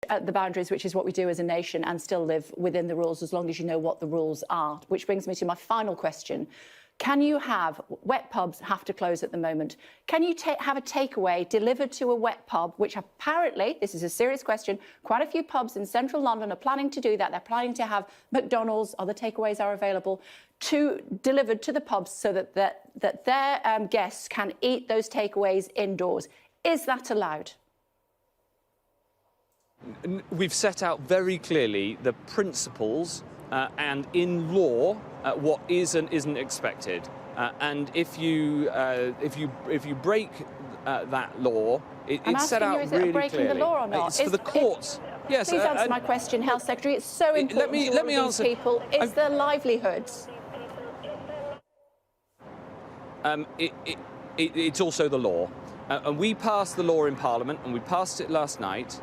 at the boundaries, which is what we do as a nation, and still live within the rules as long as you know what the rules are. Which brings me to my final question. Can you have, wet pubs have to close at the moment, can you have a takeaway delivered to a wet pub, which apparently, this is a serious question, quite a few pubs in central London are planning to do that. They're planning to have McDonald's, other takeaways are available, delivered to the pubs so that their guests can eat those takeaways indoors. Is that allowed? We've set out very clearly the principles and in law what is and isn't expected. And if you break that law, it's set out really clearly. Is it breaking the law or not? It's for the courts. Yes. Please answer my question, Health Secretary. It's so important to all these people. It's their livelihoods. It's also the law. And we passed the law in Parliament, and we passed it last night.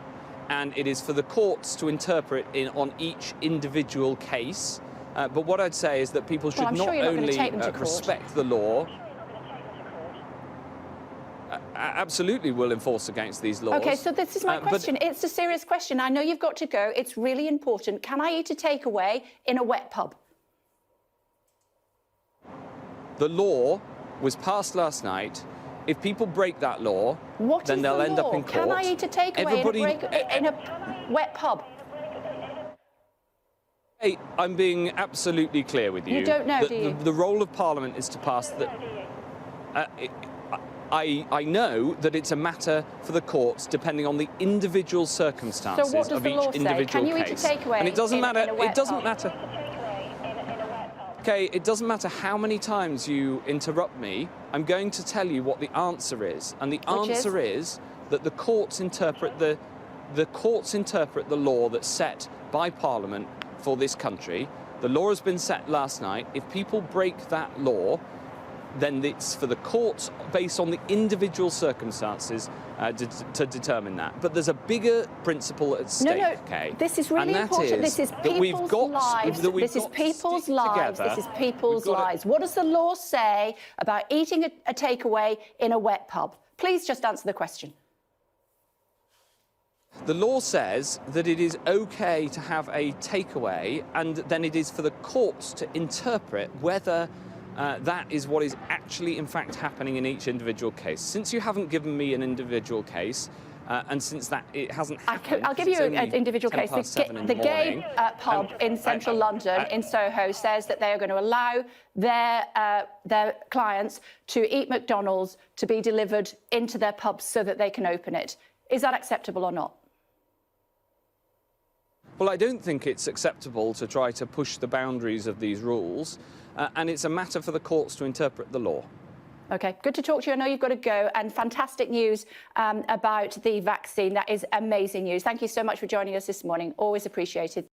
And it is for the courts to interpret on each individual case. But what I'd say is that people should not only respect the law, absolutely will enforce against these laws. OK, so this is my question. It's a serious question. I know you've got to go. It's really important. Can I eat a takeaway in a wet pub? The law was passed last night. If people break that law, then they'll end up in court. Can I eat a takeaway in a wet pub? Hey, I'm being absolutely clear with you. You don't know, do you? The role of Parliament is to pass the... I know that it's a matter for the courts depending on the individual circumstances of each individual case. Can you eat a takeaway and it doesn't matter. It doesn't matter. OK, it doesn't matter how many times you interrupt me, I'm going to tell you what the answer is. And the answer is that the courts interpret the law that's set by Parliament for this country. The law has been set last night. If people break that law, then it's for the courts, based on the individual circumstances, to determine that. But there's a bigger principle at stake, okay? This is really important. This is people's lives. This is people's lives. This is people's lives. What does the law say about eating a takeaway in a wet pub? Please just answer the question. The law says that it is OK to have a takeaway, and then it is for the courts to interpret whether that is what is actually, in fact, happening in each individual case. Since you haven't given me an individual case, and since it hasn't happened... I'll give you an individual case. The gay pub in central London, in Soho, says that they are going to allow their clients to eat McDonald's to be delivered into their pubs so that they can open it. Is that acceptable or not? Well, I don't think it's acceptable to try to push the boundaries of these rules, and it's a matter for the courts to interpret the law. OK, good to talk to you. I know you've got to go, and fantastic news about the vaccine. That is amazing news. Thank you so much for joining us this morning. Always appreciated.